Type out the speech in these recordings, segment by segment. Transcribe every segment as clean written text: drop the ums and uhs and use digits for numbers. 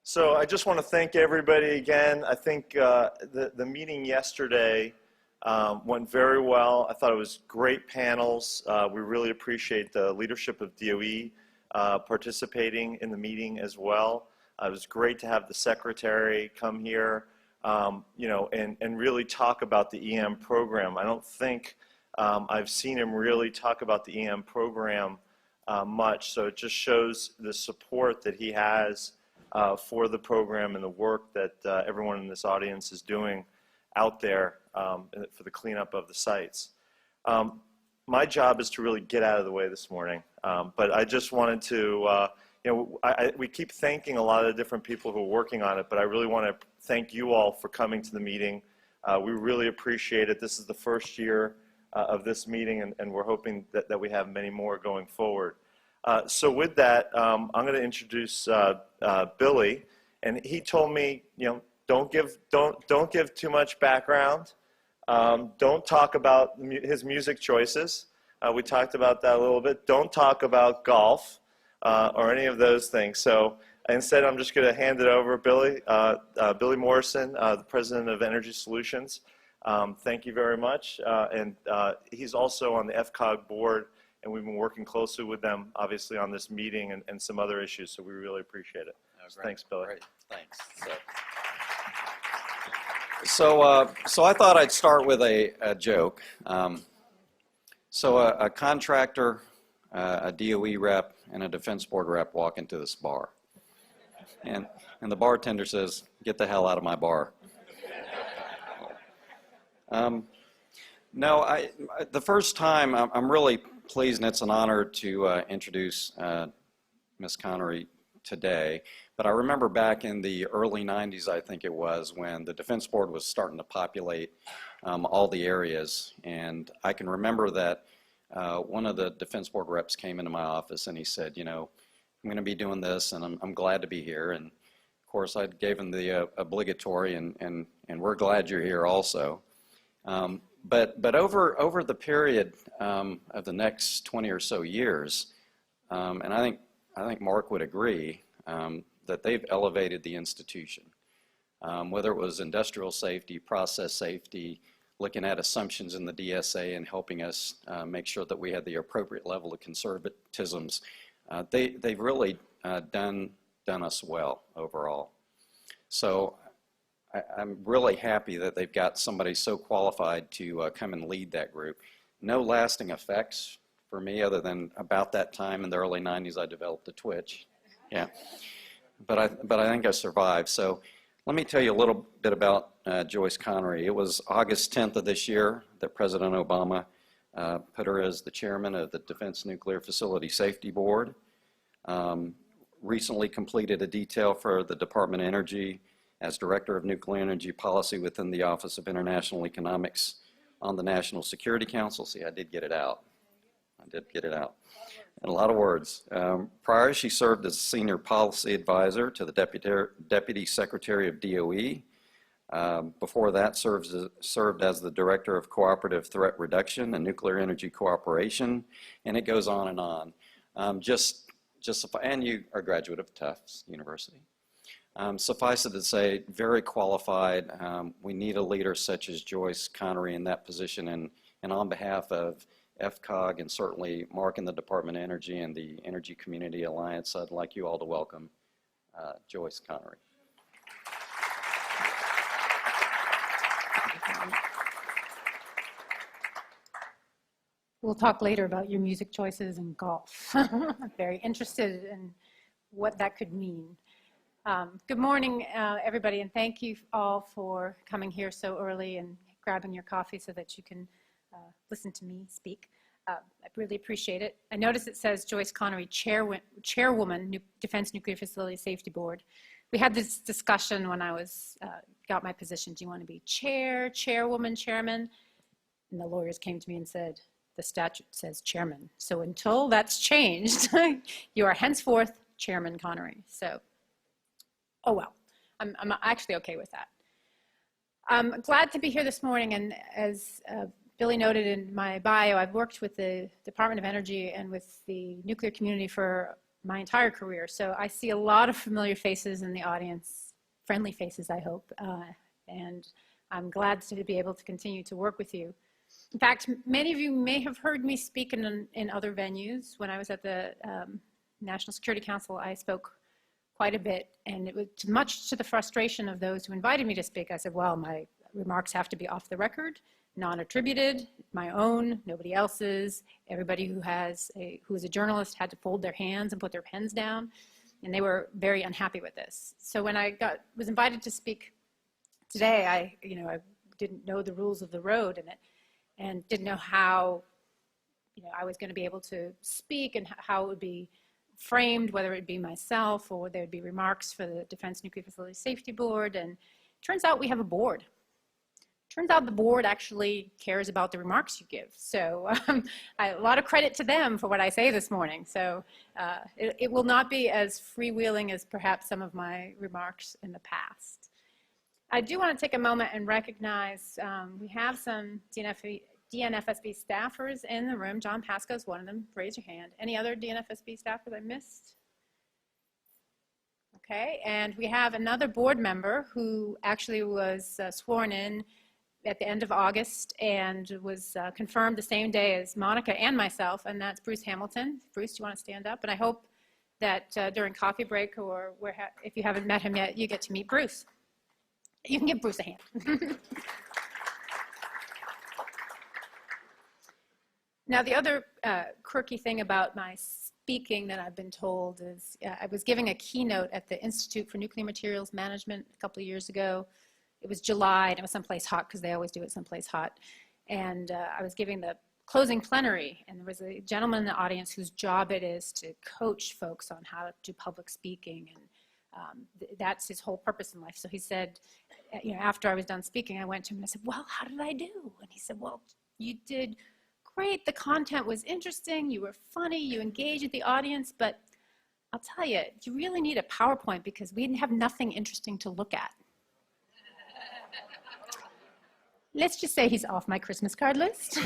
So I just want to thank everybody again. I think the meeting yesterday went very well. I thought it was great panels. We really appreciate the leadership of DOE participating in the meeting as well. It was great to have the secretary come here, you know, and really talk about the EM program. I don't think I've seen him really talk about the EM program much, so it just shows the support that he has for the program and the work that everyone in this audience is doing out there for the cleanup of the sites. My job is to really get out of the way this morning, but I just wanted to, you know, we keep thanking a lot of different people who are working on it, but I really want to thank you all for coming to the meeting. We really appreciate it. This is the first year of this meeting, and we're hoping that we have many more going forward. So with that, I'm going to introduce Billy, and he told me, you know, don't give too much background. Don't talk about his music choices. We talked about that a little bit. Don't talk about golf or any of those things. So instead, I'm just going to hand it over, Billy. Billy Morrison, the president of EnergySolutions. Thank you very much. And he's also on the EFCOG board, and we've been working closely with them, obviously, on this meeting and some other issues, so we really appreciate it. Oh, thanks, Billy. Great, thanks. So I thought I'd start with a joke. So a contractor, a DOE rep, and a defense board rep walk into this bar. And the bartender says, "Get the hell out of my bar." No, the first time I'm really pleased, and it's an honor to introduce Ms. Connery today. But I remember back in the early 90s, I think it was, when the Defense Board was starting to populate all the areas. And I can remember that one of the Defense Board reps came into my office and he said, you know, I'm going to be doing this and I'm glad to be here. And of course, I gave him the obligatory and we're glad you're here also. But over the period of the next 20 or so years, and I think Mark would agree, that they've elevated the institution. Whether it was industrial safety, process safety, looking at assumptions in the DSA and helping us make sure that we had the appropriate level of conservatisms, they've really done us well overall. So I'm really happy that they've got somebody so qualified to come and lead that group. No lasting effects for me other than about that time in the early 90s I developed a twitch. Yeah, but I think I survived. So let me tell you a little bit about Joyce Connery. It was August 10th of this year that President Obama put her as the chairman of the Defense Nuclear Facility Safety Board. Recently completed a detail for the Department of Energy as Director of Nuclear Energy Policy within the Office of International Economics on the National Security Council. See, I did get it out. I did get it out. And a lot of words. Prior, she served as Senior Policy Advisor to the Deputy Secretary of DOE. Before that, served as the Director of Cooperative Threat Reduction and Nuclear Energy Cooperation, and it goes on and on. And you are a graduate of Tufts University. Suffice it to say, very qualified. We need a leader such as Joyce Connery in that position, and on behalf of EFCOG and certainly Mark in the Department of Energy and the Energy Community Alliance, I'd like you all to welcome Joyce Connery. We'll talk later about your music choices and golf. I'm very interested in what that could mean. Good morning, everybody, and thank you all for coming here so early and grabbing your coffee so that you can listen to me speak. I really appreciate it. I notice it says Joyce Connery, Chairwoman, Defense Nuclear Facility Safety Board. We had this discussion when I got my position. Do you want to be chair, chairwoman, chairman? And the lawyers came to me and said, the statute says chairman. So until that's changed, you are henceforth Chairman Connery. So, oh well, I'm actually okay with that. I'm glad to be here this morning, and as Billy noted in my bio, I've worked with the Department of Energy and with the nuclear community for my entire career. So I see a lot of familiar faces in the audience, friendly faces, I hope, and I'm glad to be able to continue to work with you. In fact, many of you may have heard me speak in other venues. When I was at the National Security Council, I spoke quite a bit, and it was much to the frustration of those who invited me to speak. I said, well, my remarks have to be off the record, non-attributed, my own, nobody else's. Everybody who is a journalist had to fold their hands and put their pens down, and they were very unhappy with this. So when I was invited to speak today, I didn't know the rules of the road and didn't know how I was going to be able to speak and how it would be framed, whether it be myself or there would be remarks for the Defense Nuclear Facility Safety Board. And it turns out we have a board. Turns out the board actually cares about the remarks you give. So a lot of credit to them for what I say this morning. So it will not be as freewheeling as perhaps some of my remarks in the past. I do want to take a moment and recognize we have some DNFSB staffers in the room. John Pasco is one of them. Raise your hand. Any other DNFSB staffers I missed? Okay, and we have another board member who actually was sworn in at the end of August and was confirmed the same day as Monica and myself, and that's Bruce Hamilton. Bruce, do you want to stand up? And I hope that during coffee break or if you haven't met him yet, you get to meet Bruce. You can give Bruce a hand. Now, the other quirky thing about my speaking that I've been told is I was giving a keynote at the Institute for Nuclear Materials Management a couple of years ago. It was July, and it was someplace hot because they always do it someplace hot. And I was giving the closing plenary, and there was a gentleman in the audience whose job it is to coach folks on how to do public speaking, and that's his whole purpose in life. So he said, after I was done speaking, I went to him and I said, well, how did I do? And he said, well, you did great. The content was interesting. You were funny. You engaged with the audience. But I'll tell you, you really need a PowerPoint because we have nothing interesting to look at. Let's just say he's off my Christmas card list.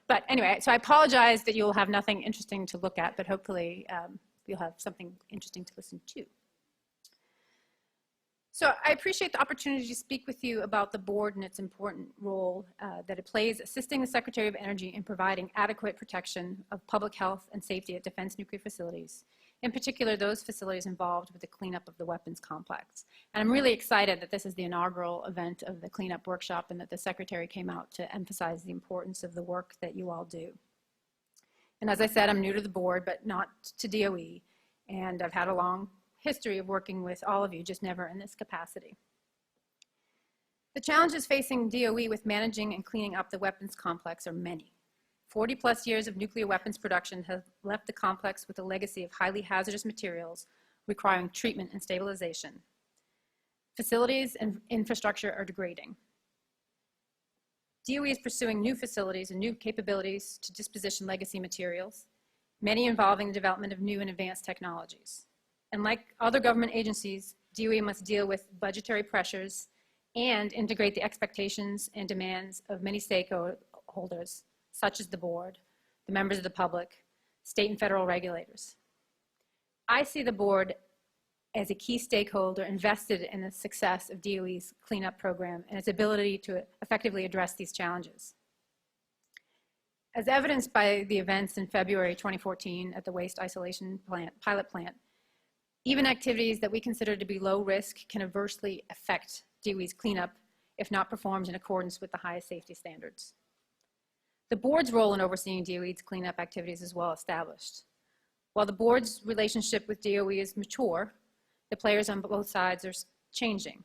But anyway, so I apologize that you'll have nothing interesting to look at, but hopefully you'll have something interesting to listen to. So I appreciate the opportunity to speak with you about the board and its important role that it plays assisting the Secretary of Energy in providing adequate protection of public health and safety at defense nuclear facilities, in particular those facilities involved with the cleanup of the weapons complex. And I'm really excited that this is the inaugural event of the cleanup workshop and that the Secretary came out to emphasize the importance of the work that you all do. And as I said, I'm new to the board, but not to DOE, and I've had a long history of working with all of you, just never in this capacity. The challenges facing DOE with managing and cleaning up the weapons complex are many. 40+ years of nuclear weapons production have left the complex with a legacy of highly hazardous materials requiring treatment and stabilization. Facilities and infrastructure are degrading. DOE is pursuing new facilities and new capabilities to disposition legacy materials, many involving the development of new and advanced technologies. And like other government agencies, DOE must deal with budgetary pressures and integrate the expectations and demands of many stakeholders, such as the board, the members of the public, state and federal regulators. I see the board as a key stakeholder invested in the success of DOE's cleanup program and its ability to effectively address these challenges. As evidenced by the events in February 2014 at the waste isolation pilot plant, even activities that we consider to be low risk can adversely affect DOE's cleanup if not performed in accordance with the highest safety standards. The board's role in overseeing DOE's cleanup activities is well established. While the board's relationship with DOE is mature, the players on both sides are changing.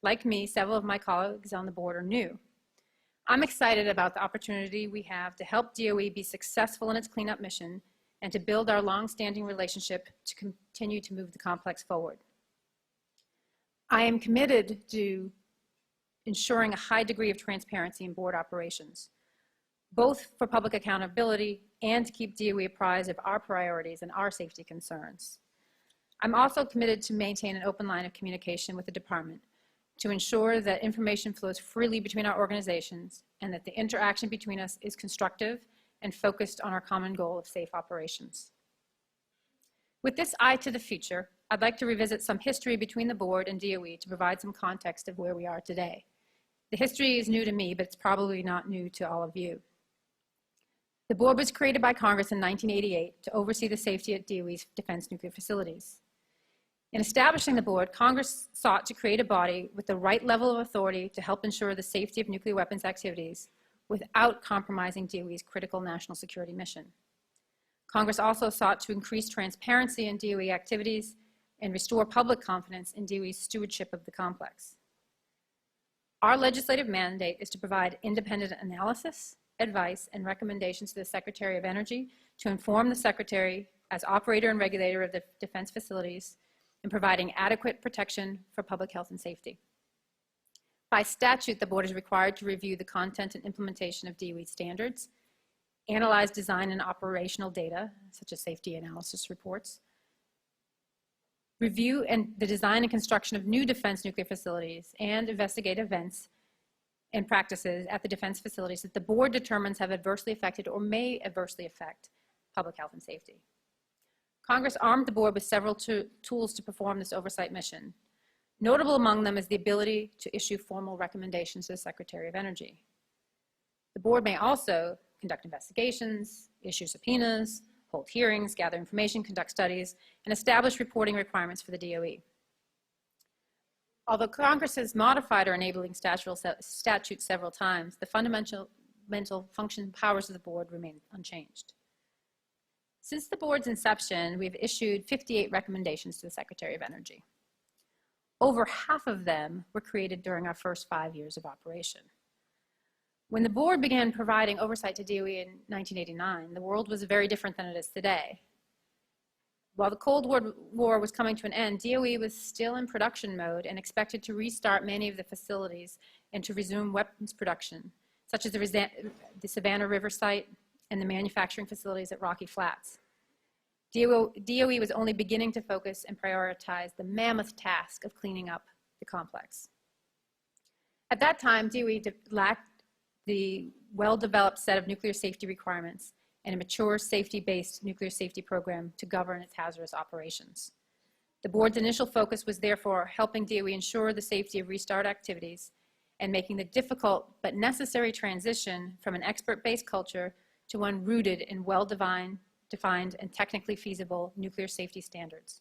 Like me, several of my colleagues on the board are new. I'm excited about the opportunity we have to help DOE be successful in its cleanup mission and to build our long-standing relationship to continue to move the complex forward. I am committed to ensuring a high degree of transparency in board operations, both for public accountability and to keep DOE apprised of our priorities and our safety concerns. I'm also committed to maintain an open line of communication with the department to ensure that information flows freely between our organizations and that the interaction between us is constructive and focused on our common goal of safe operations. With this eye to the future, I'd like to revisit some history between the board and DOE to provide some context of where we are today. The history is new to me, but it's probably not new to all of you. The board was created by Congress in 1988 to oversee the safety at DOE's defense nuclear facilities. In establishing the board, Congress sought to create a body with the right level of authority to help ensure the safety of nuclear weapons activities without compromising DOE's critical national security mission. Congress also sought to increase transparency in DOE activities and restore public confidence in DOE's stewardship of the complex. Our legislative mandate is to provide independent analysis, advice, and recommendations to the Secretary of Energy to inform the Secretary as operator and regulator of the defense facilities in providing adequate protection for public health and safety. By statute, the board is required to review the content and implementation of DOE standards, analyze design and operational data, such as safety analysis reports, review the design and construction of new defense nuclear facilities, and investigate events and practices at the defense facilities that the board determines have adversely affected or may adversely affect public health and safety. Congress armed the board with several tools to perform this oversight mission. Notable among them is the ability to issue formal recommendations to the Secretary of Energy. The board may also conduct investigations, issue subpoenas, hold hearings, gather information, conduct studies, and establish reporting requirements for the DOE. Although Congress has modified our enabling statute several times, the fundamental function and powers of the board remain unchanged. Since the board's inception, we've issued 58 recommendations to the Secretary of Energy. Over half of them were created during our first 5 years of operation. When the board began providing oversight to DOE in 1989, the world was very different than it is today. While the Cold War was coming to an end, DOE was still in production mode and expected to restart many of the facilities and to resume weapons production, such as the Savannah River site and the manufacturing facilities at Rocky Flats. DOE was only beginning to focus and prioritize the mammoth task of cleaning up the complex. At that time, DOE lacked the well-developed set of nuclear safety requirements and a mature safety-based nuclear safety program to govern its hazardous operations. The board's initial focus was therefore helping DOE ensure the safety of restart activities and making the difficult but necessary transition from an expert-based culture to one rooted in well-defined and technically feasible nuclear safety standards.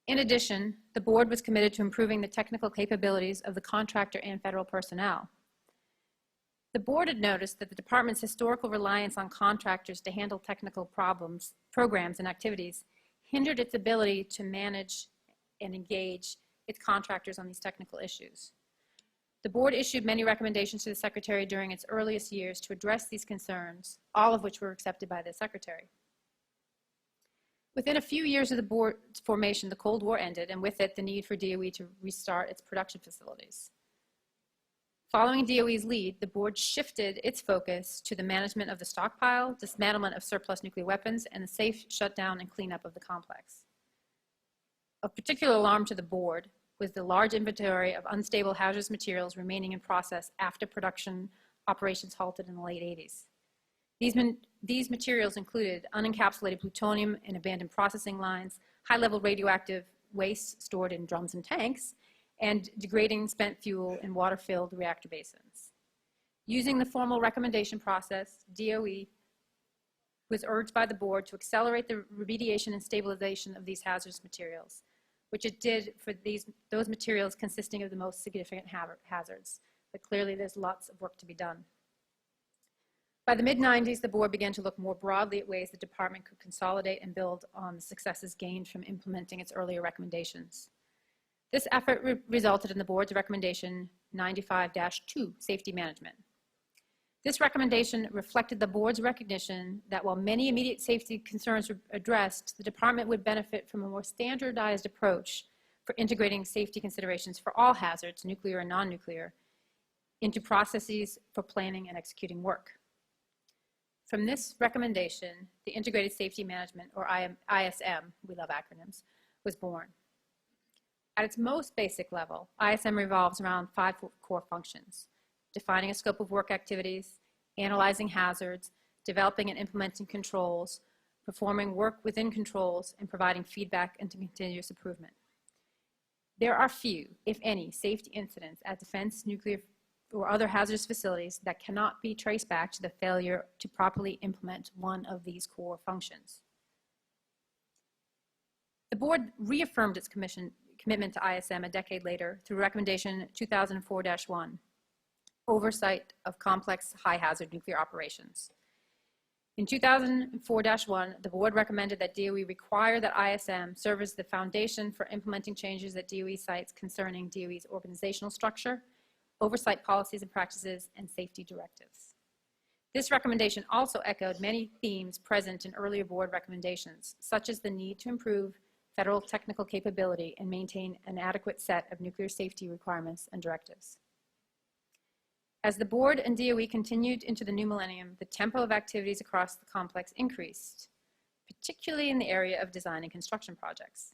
In addition, the board was committed to improving the technical capabilities of the contractor and federal personnel. The board had noticed that the department's historical reliance on contractors to handle technical programs, and activities hindered its ability to manage and engage its contractors on these technical issues. The board issued many recommendations to the Secretary during its earliest years to address these concerns, all of which were accepted by the Secretary. Within a few years of the board's formation, the Cold War ended, and with it, the need for DOE to restart its production facilities. Following DOE's lead, the board shifted its focus to the management of the stockpile, dismantlement of surplus nuclear weapons, and the safe shutdown and cleanup of the complex. Of particular alarm to the board was the large inventory of unstable hazardous materials remaining in process after production operations halted in the late 80s. These materials included unencapsulated plutonium in abandoned processing lines, high-level radioactive waste stored in drums and tanks, and degrading spent fuel in water-filled reactor basins. Using the formal recommendation process, DOE was urged by the board to accelerate the remediation and stabilization of these hazardous materials, which it did for those materials consisting of the most significant hazards. But clearly there's lots of work to be done. By the mid-90s, the board began to look more broadly at ways the department could consolidate and build on the successes gained from implementing its earlier recommendations. This effort resulted in the board's recommendation 95-2, Safety Management. This recommendation reflected the board's recognition that while many immediate safety concerns were addressed, the department would benefit from a more standardized approach for integrating safety considerations for all hazards, nuclear and non-nuclear, into processes for planning and executing work. From this recommendation, the Integrated Safety Management, or ISM, we love acronyms, was born. At its most basic level, ISM revolves around 5 core functions: defining a scope of work activities, analyzing hazards, developing and implementing controls, performing work within controls, and providing feedback into continuous improvement. There are few, if any, safety incidents at defense, nuclear, or other hazardous facilities that cannot be traced back to the failure to properly implement one of these core functions. The board reaffirmed its commitment to ISM a decade later through recommendation 2004-1, oversight of complex high-hazard nuclear operations. In 2004-1, the board recommended that DOE require that ISM serve as the foundation for implementing changes at DOE sites concerning DOE's organizational structure, oversight policies and practices, and safety directives. This recommendation also echoed many themes present in earlier board recommendations, such as the need to improve federal technical capability and maintain an adequate set of nuclear safety requirements and directives. As the board and DOE continued into the new millennium, the tempo of activities across the complex increased, particularly in the area of design and construction projects.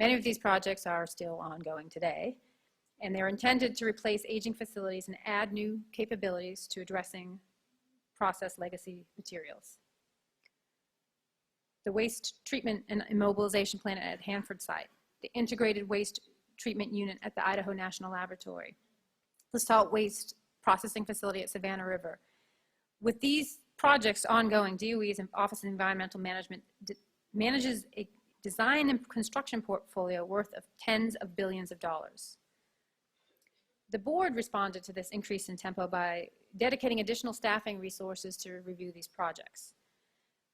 Many of these projects are still ongoing today, and they're intended to replace aging facilities and add new capabilities to addressing process legacy materials. The waste treatment and immobilization plant at Hanford site, the integrated waste treatment unit at the Idaho National Laboratory, the salt waste processing facility at Savannah River. With these projects ongoing, DOE's Office of Environmental Management manages a design and construction portfolio worth of tens of billions of dollars. The board responded to this increase in tempo by dedicating additional staffing resources to review these projects.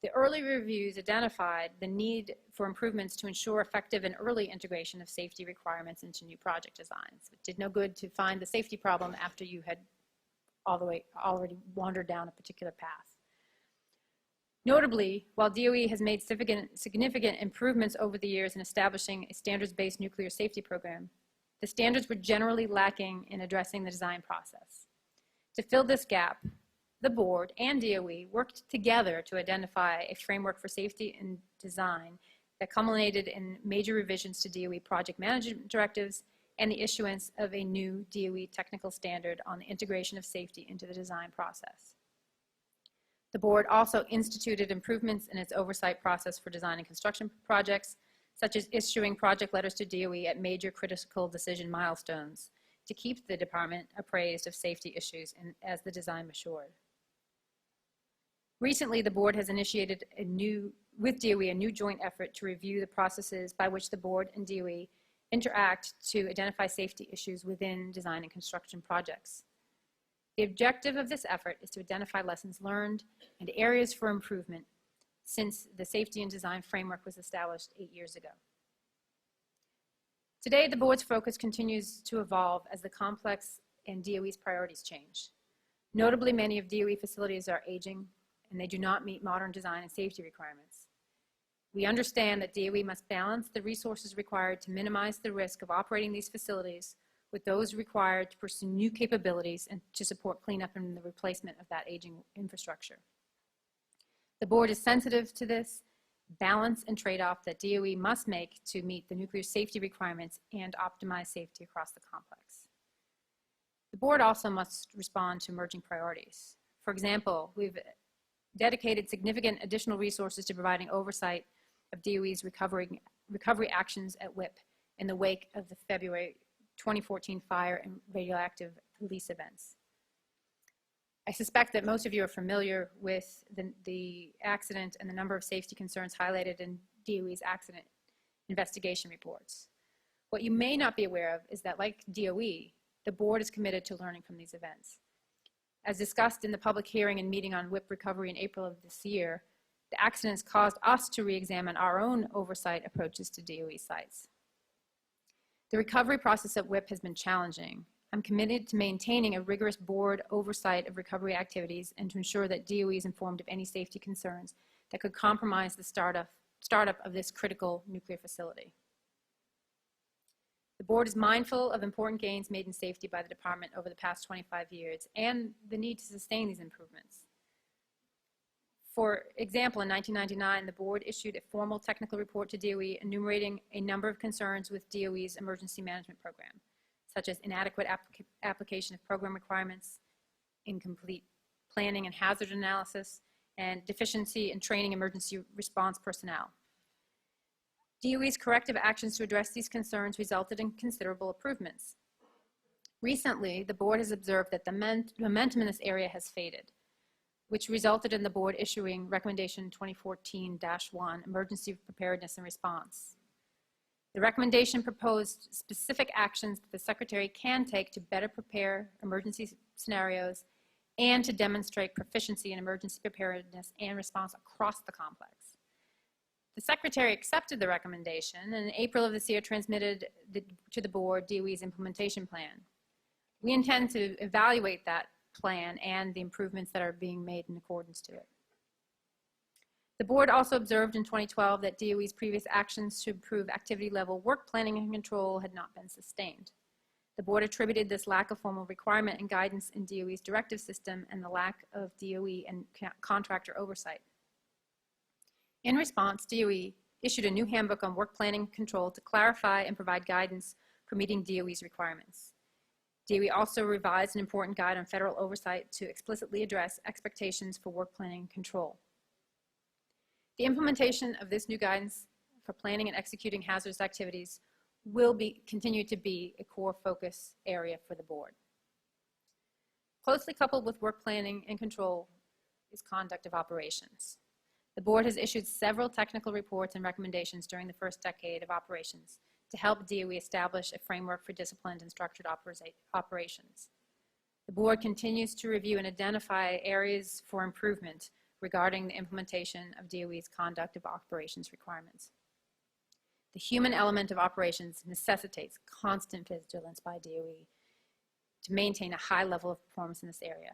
The early reviews identified the need for improvements to ensure effective and early integration of safety requirements into new project designs. It did no good to find the safety problem after you had already wandered down a particular path. Notably, while DOE has made significant improvements over the years in establishing a standards-based nuclear safety program, the standards were generally lacking in addressing the design process. To fill this gap, the board and DOE worked together to identify a framework for safety and design that culminated in major revisions to DOE project management directives and the issuance of a new DOE technical standard on the integration of safety into the design process. The board also instituted improvements in its oversight process for design and construction projects, such as issuing project letters to DOE at major critical decision milestones to keep the department appraised of safety issues as the design matured. Recently, the board has initiated with DOE a new joint effort to review the processes by which the board and DOE interact to identify safety issues within design and construction projects. The objective of this effort is to identify lessons learned and areas for improvement since the safety and design framework was established 8 years ago. Today, the board's focus continues to evolve as the complex and DOE's priorities change. Notably, many of DOE facilities are aging and they do not meet modern design and safety requirements. We understand that DOE must balance the resources required to minimize the risk of operating these facilities with those required to pursue new capabilities and to support cleanup and the replacement of that aging infrastructure. The board is sensitive to this balance and trade-off that DOE must make to meet the nuclear safety requirements and optimize safety across the complex. The board also must respond to emerging priorities. For example, we've dedicated significant additional resources to providing oversight of DOE's recovery actions at WIPP in the wake of the February 2014 fire and radioactive release events. I suspect that most of you are familiar with the accident and the number of safety concerns highlighted in DOE's accident investigation reports. What you may not be aware of is that, like DOE, the board is committed to learning from these events. As discussed in the public hearing and meeting on WIPP recovery in April of this year, the accidents caused us to re-examine our own oversight approaches to DOE sites. The recovery process at WIPP has been challenging. I'm committed to maintaining a rigorous board oversight of recovery activities and to ensure that DOE is informed of any safety concerns that could compromise the startup of this critical nuclear facility. The board is mindful of important gains made in safety by the department over the past 25 years and the need to sustain these improvements. For example, in 1999, the board issued a formal technical report to DOE enumerating a number of concerns with DOE's emergency management program, such as inadequate application of program requirements, incomplete planning and hazard analysis, and deficiency in training emergency response personnel. DOE's corrective actions to address these concerns resulted in considerable improvements. Recently, the board has observed that the momentum in this area has faded, which resulted in the board issuing Recommendation 2014-1, Emergency Preparedness and Response. The recommendation proposed specific actions that the Secretary can take to better prepare emergency scenarios and to demonstrate proficiency in emergency preparedness and response across the complex. The Secretary accepted the recommendation and in April of this year transmitted to the board DOE's implementation plan. We intend to evaluate that plan and the improvements that are being made in accordance to it. The board also observed in 2012 that DOE's previous actions to improve activity level work planning and control had not been sustained. The board attributed this lack of formal requirement and guidance in DOE's directive system and the lack of DOE and contractor oversight. In response, DOE issued a new handbook on work planning and control to clarify and provide guidance for meeting DOE's requirements. DOE also revised an important guide on federal oversight to explicitly address expectations for work planning and control. The implementation of this new guidance for planning and executing hazardous activities will continue to be a core focus area for the board. Closely coupled with work planning and control is conduct of operations. The board has issued several technical reports and recommendations during the first decade of operations to help DOE establish a framework for disciplined and structured operations. The board continues to review and identify areas for improvement regarding the implementation of DOE's conduct of operations requirements. The human element of operations necessitates constant vigilance by DOE to maintain a high level of performance in this area.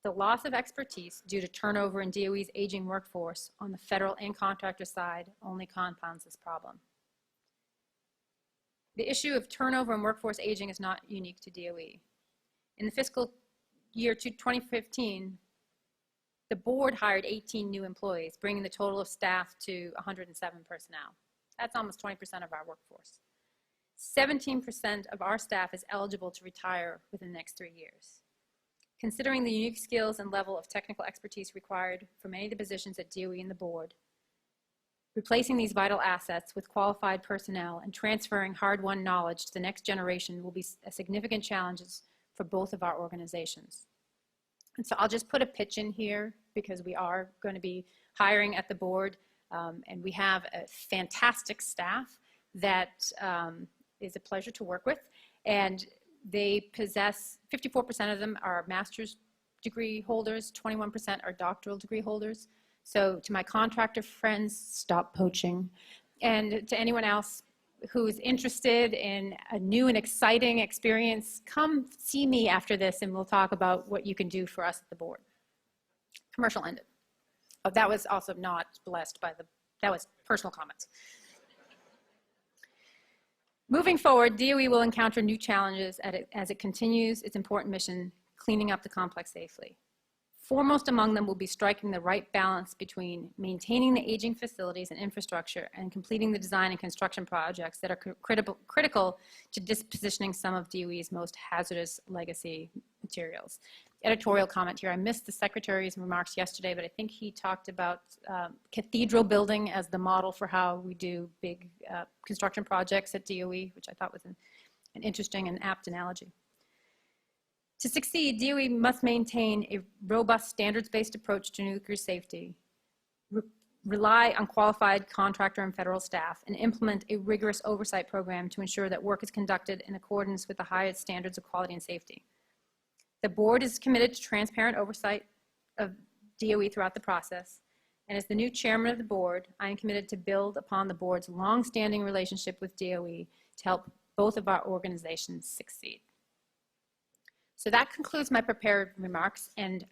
The loss of expertise due to turnover in DOE's aging workforce on the federal and contractor side only compounds this problem. The issue of turnover and workforce aging is not unique to DOE. In the fiscal year 2015, the board hired 18 new employees, bringing the total of staff to 107 personnel. That's almost 20% of our workforce. 17% of our staff is eligible to retire within the next 3 years. Considering the unique skills and level of technical expertise required for many of the positions at DOE and the board, replacing these vital assets with qualified personnel and transferring hard-won knowledge to the next generation will be a significant challenge for both of our organizations. And so I'll just put a pitch in here because we are going to be hiring at the board, and we have a fantastic staff that is a pleasure to work with, and they possess, 54% of them are master's degree holders, 21% are doctoral degree holders. So to my contractor friends, stop poaching. And to anyone else who is interested in a new and exciting experience, come see me after this and we'll talk about what you can do for us at the board. Commercial ended. Oh, that was also not blessed by that was personal comments. Moving forward, DOE will encounter new challenges as it continues its important mission, cleaning up the complex safely. Foremost among them will be striking the right balance between maintaining the aging facilities and infrastructure and completing the design and construction projects that are critical to dispositioning some of DOE's most hazardous legacy materials. Editorial comment here. I missed the Secretary's remarks yesterday, but I think he talked about cathedral building as the model for how we do big construction projects at DOE, which I thought was an interesting and apt analogy. To succeed, DOE must maintain a robust standards-based approach to nuclear safety, rely on qualified contractor and federal staff, and implement a rigorous oversight program to ensure that work is conducted in accordance with the highest standards of quality and safety. The board is committed to transparent oversight of DOE throughout the process, and as the new chairman of the board, I am committed to build upon the board's long-standing relationship with DOE to help both of our organizations succeed. So that concludes my prepared remarks, and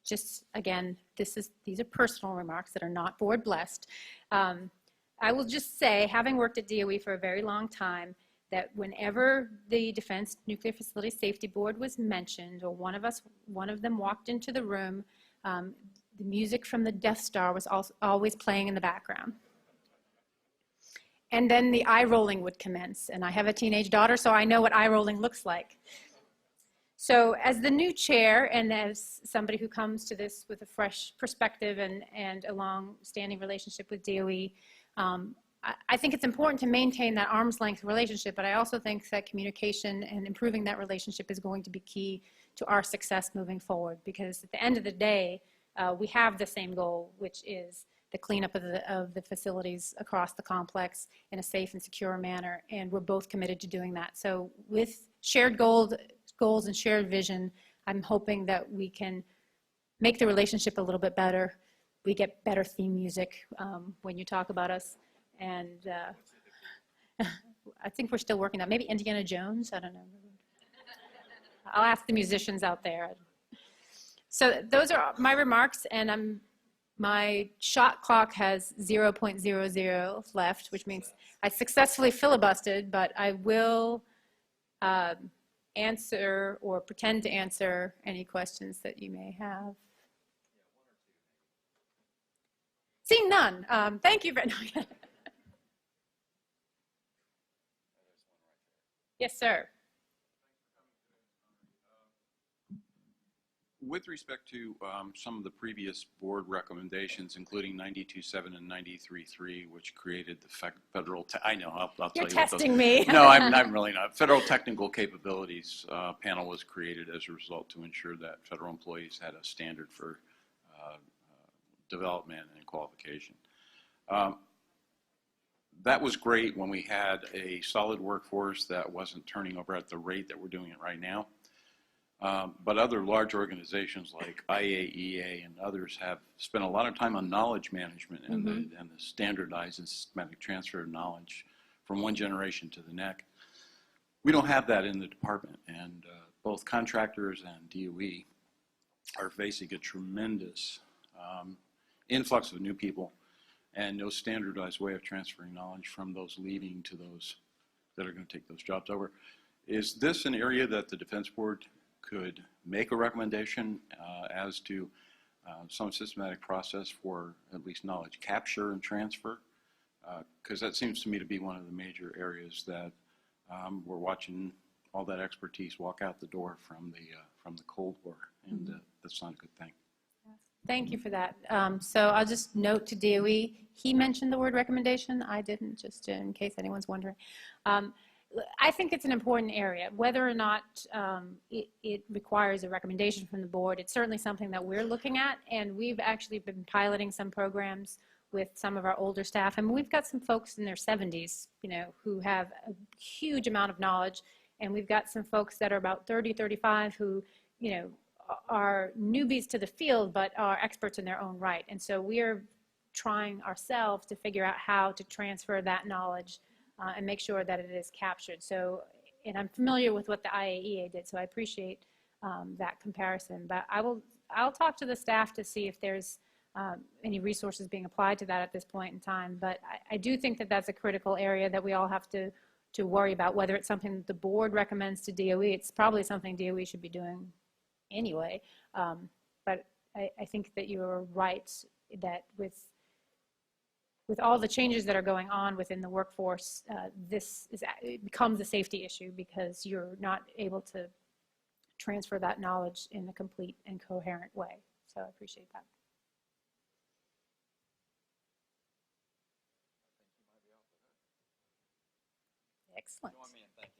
just again, these are personal remarks that are not board blessed. I will just say, having worked at DOE for a very long time, that whenever the Defense Nuclear Facility Safety Board was mentioned, or one of them walked into the room, the music from the Death Star was always playing in the background. And then the eye rolling would commence, and I have a teenage daughter, so I know what eye rolling looks like. So as the new chair and as somebody who comes to this with a fresh perspective and a long-standing relationship with DOE, I think it's important to maintain that arm's length relationship, but I also think that communication and improving that relationship is going to be key to our success moving forward, because at the end of the day, we have the same goal, which is the cleanup of the facilities across the complex in a safe and secure manner, and we're both committed to doing that. So with shared goals and shared vision, I'm hoping that we can make the relationship a little bit better. We get better theme music when you talk about us, and I think we're still working on maybe Indiana Jones, I don't know. I'll ask the musicians out there. So those are my remarks, and my shot clock has 0.00 left, which means I successfully filibustered, but I will answer or pretend to answer any questions that you may have. Seeing none, thank you very much. Yes, sir. With respect to some of the previous board recommendations, including 92.7 and 93.3, which created the federal, I know, I'll tell you. You're testing me. No, I'm really not. Federal Technical Capabilities Panel was created as a result to ensure that federal employees had a standard for development and qualification. That was great when we had a solid workforce that wasn't turning over at the rate that we're doing it right now. But other large organizations like IAEA and others have spent a lot of time on knowledge management and, the standardized and systematic transfer of knowledge from one generation to the next. We don't have that in the department, and both contractors and DOE are facing a tremendous influx of new people and no standardized way of transferring knowledge from those leaving to those that are going to take those jobs over. Is this an area that the Defense Board could make a recommendation as to some systematic process for at least knowledge capture and transfer? Because that seems to me to be one of the major areas that we're watching all that expertise walk out the door from the Cold War, and that's not a good thing. Thank you for that. So I'll just note to DOE, he mentioned the word recommendation. I didn't, just in case anyone's wondering. I think it's an important area. Whether or not it requires a recommendation from the board, it's certainly something that we're looking at, and we've actually been piloting some programs with some of our older staff. I mean, we've got some folks in their 70s, you know, who have a huge amount of knowledge, and we've got some folks that are about 30, 35 who, you know, are newbies to the field but are experts in their own right. And so we're trying ourselves to figure out how to transfer that knowledge and make sure that it is captured. So, and I'm familiar with what the IAEA did, so I appreciate that comparison. But I'll talk to the staff to see if there's any resources being applied to that at this point in time. But I do think that that's a critical area that we all have to worry about, whether it's something that the board recommends to DOE. It's probably something DOE should be doing anyway. But I think that you're right that with all the changes that are going on within the workforce, it becomes a safety issue because you're not able to transfer that knowledge in a complete and coherent way. So I appreciate that. Excellent. Join me in thanking